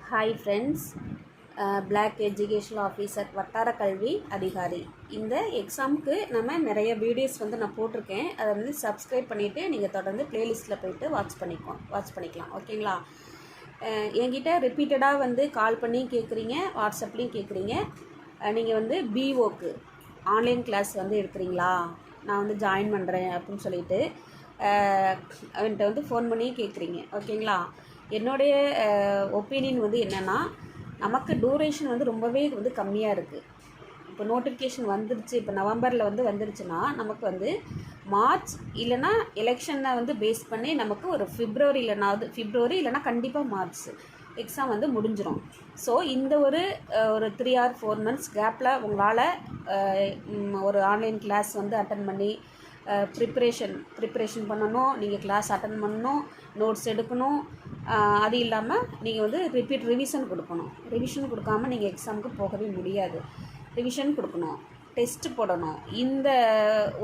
Hi friends, black educational officer வட்டார கல்வி அதிகாரி. இந்த எக்ஸாமுக்கு நம்ம நிறைய வீடியோஸ் நான் போட்டிருக்கேன். அதை சப்ஸ்கிரைப் பண்ணிவிட்டு நீங்கள் தொடர்ந்து ப்ளேலிஸ்ட்டில் போய்ட்டு வாட்ச் பண்ணிக்கலாம். ஓகேங்களா? என்கிட்ட ரிப்பீட்டடாக கால் பண்ணி கேட்குறீங்க, வாட்ஸ்அப்லேயும் கேட்குறீங்க. நீங்கள் பிஓக்கு ஆன்லைன் கிளாஸ் எடுக்கிறீங்களா, நான் ஜாயின் பண்ணுறேன் அப்படின்னு சொல்லிட்டு அவன்கிட்ட ஃபோன் பண்ணி கேட்குறீங்க. ஓகேங்களா? என்னுடைய ஒப்பீனியன் என்னென்னா, நமக்கு டூரேஷன் ரொம்பவே கம்மியாக இருக்குது. இப்போ நோட்டிஃபிகேஷன் வந்துருச்சு, இப்போ நவம்பரில் வந்துருச்சுன்னா நமக்கு மார்ச் இல்லைனா எலெக்ஷனை பேஸ் பண்ணி நமக்கு ஒரு ஃபிப்ரவரி இல்லைனா கண்டிப்பாக மார்ச் எக்ஸாம் முடிஞ்சிடும். ஸோ இந்த ஒரு 3 or 4 months கேப்பில் உங்களால் ஒரு ஆன்லைன் கிளாஸ் அட்டன் பண்ணி ப்ரிப்ரேஷன் பண்ணணும். நீங்கள் கிளாஸ் அட்டன் பண்ணணும், நோட்ஸ் எடுக்கணும். அது இல்லாமல் நீங்கள் ரிவிஷன் கொடுக்கணும். ரிவிஷன் கொடுக்காமல் நீங்கள் எக்ஸாமுக்கு போகவே முடியாது. ரிவிஷன் கொடுக்கணும், டெஸ்ட்டு போடணும். இந்த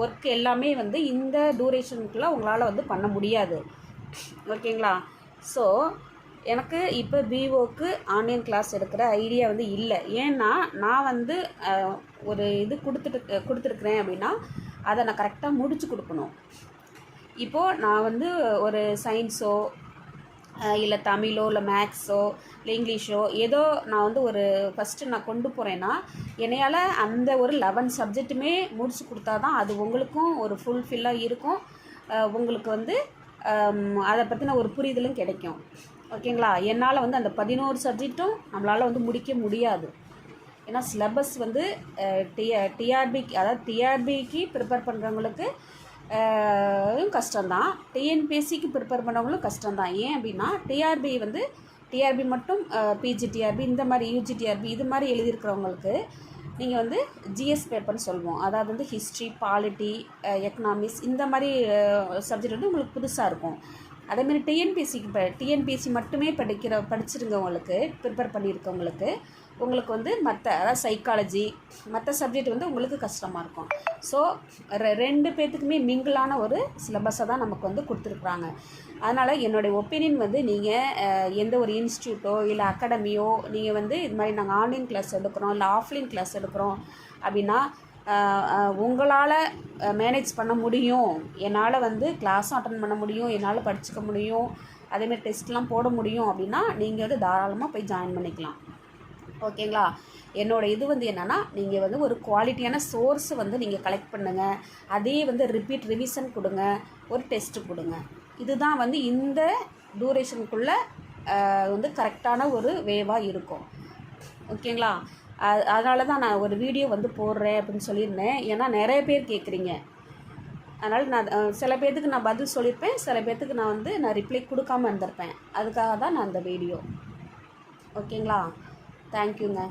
ஒர்க் எல்லாமே இந்த டூரேஷனுக்குள்ளே உங்களால் பண்ண முடியாது. ஓகேங்களா? ஸோ எனக்கு இப்போ பிஓக்கு ஆன்லைன் கிளாஸ் எடுக்கிற ஐடியா இல்லை. ஏன்னா நான் ஒரு இது கொடுத்துருக்குறேன் அப்படின்னா அதை நான் கரெக்டாக முடித்து கொடுக்கணும். இப்போது நான் ஒரு சயின்ஸோ இல்லை தமிழோ இல்லை மேக்ஸோ இல்லை இங்கிலீஷோ ஏதோ நான் ஒரு ஃபஸ்ட்டு நான் கொண்டு போகிறேன்னா என்னையால் அந்த ஒரு 11 சப்ஜெக்ட்டுமே முடிச்சு கொடுத்தா தான் அது உங்களுக்கும் ஒரு ஃபுல்ஃபில்லாக இருக்கும். உங்களுக்கு அதை பற்றின ஒரு புரிதலும் கிடைக்கும். ஓகேங்களா? என்னால் அந்த 11 சப்ஜெக்ட்டும் நம்மளால் முடிக்க முடியாது. ஏன்னா சிலபஸ் டிஆர்பிக்கு, அதாவது டிஆர்பிக்கு ப்ரிப்பேர் பண்ணுறவங்களுக்கு கஷ்டம்தான், டிஎன்பிஎஸ்சிக்கு ப்ரிப்பேர் பண்ணுறவங்களும் கஷ்டம்தான். ஏன் அப்படின்னா டிஆர்பி மட்டும் பிஜிடிஆர்பி இந்த மாதிரி யூஜிடிஆர்பி இது மாதிரி எழுதியிருக்கிறவங்களுக்கு நீங்கள் ஜிஎஸ் பேப்பர்னு சொல்லுவோம். அதாவது ஹிஸ்ட்ரி, பாலிட்டி, எக்கனாமிக்ஸ் இந்த மாதிரி சப்ஜெக்ட் உங்களுக்கு புதுசாக இருக்கும். அதேமாதிரி டிஎன்பிஎஸ்சி மட்டுமே படிச்சிருங்கவங்களுக்கு, ப்ரிப்பேர் பண்ணியிருக்கவங்களுக்கு உங்களுக்கு மற்ற, அதாவது சைக்காலஜி மற்ற சப்ஜெக்ட் உங்களுக்கு கஷ்டமாக இருக்கும். ஸோ 2 பேர்த்துக்குமே மிங்கிளான ஒரு சிலபஸை தான் நமக்கு கொடுத்துருக்குறாங்க. அதனால் என்னுடைய ஒப்பீனியன் நீங்கள் எந்த ஒரு இன்ஸ்டியூட்டோ இல்லை அகாடமியோ நீங்கள் இது மாதிரி நாங்கள் ஆன்லைன் கிளாஸ் எடுக்கிறோம் இல்லை ஆஃப்லைன் கிளாஸ் எடுக்கிறோம் அப்படின்னா உங்களால் மேனேஜ் பண்ண முடியும், என்னால் கிளாஸும் அட்டன் பண்ண முடியும், என்னால் படிச்சுக்க முடியும், அதேமாதிரி டெஸ்ட்லாம் போட முடியும் அப்படின்னா நீங்கள் தாராளமாக போய் ஜாயின் பண்ணிக்கலாம். ஓகேங்களா? என்னோட இது என்னென்னா, நீங்கள் ஒரு குவாலிட்டியான சோர்ஸ் நீங்கள் கலெக்ட் பண்ணுங்கள். அதே ரிவிஷன் கொடுங்க, ஒரு டெஸ்ட்டு கொடுங்க. இதுதான் இந்த டூரேஷனுக்குள்ளே கரெக்டான ஒரு வேவாக இருக்கும். ஓகேங்களா? அதனால தான் நான் ஒரு வீடியோ போடுறேன் அப்படின்னு சொல்லியிருந்தேன். ஏன்னா நிறைய பேர் கேட்குறீங்க. அதனால் நான் சில பேர்த்துக்கு நான் பதில் சொல்லியிருப்பேன், சில பேர்த்துக்கு நான் ரிப்ளை கொடுக்காமல் இருந்திருப்பேன். அதுக்காக தான் நான் அந்த வீடியோ. ஓகேங்களா? தேங்க்யூங்க.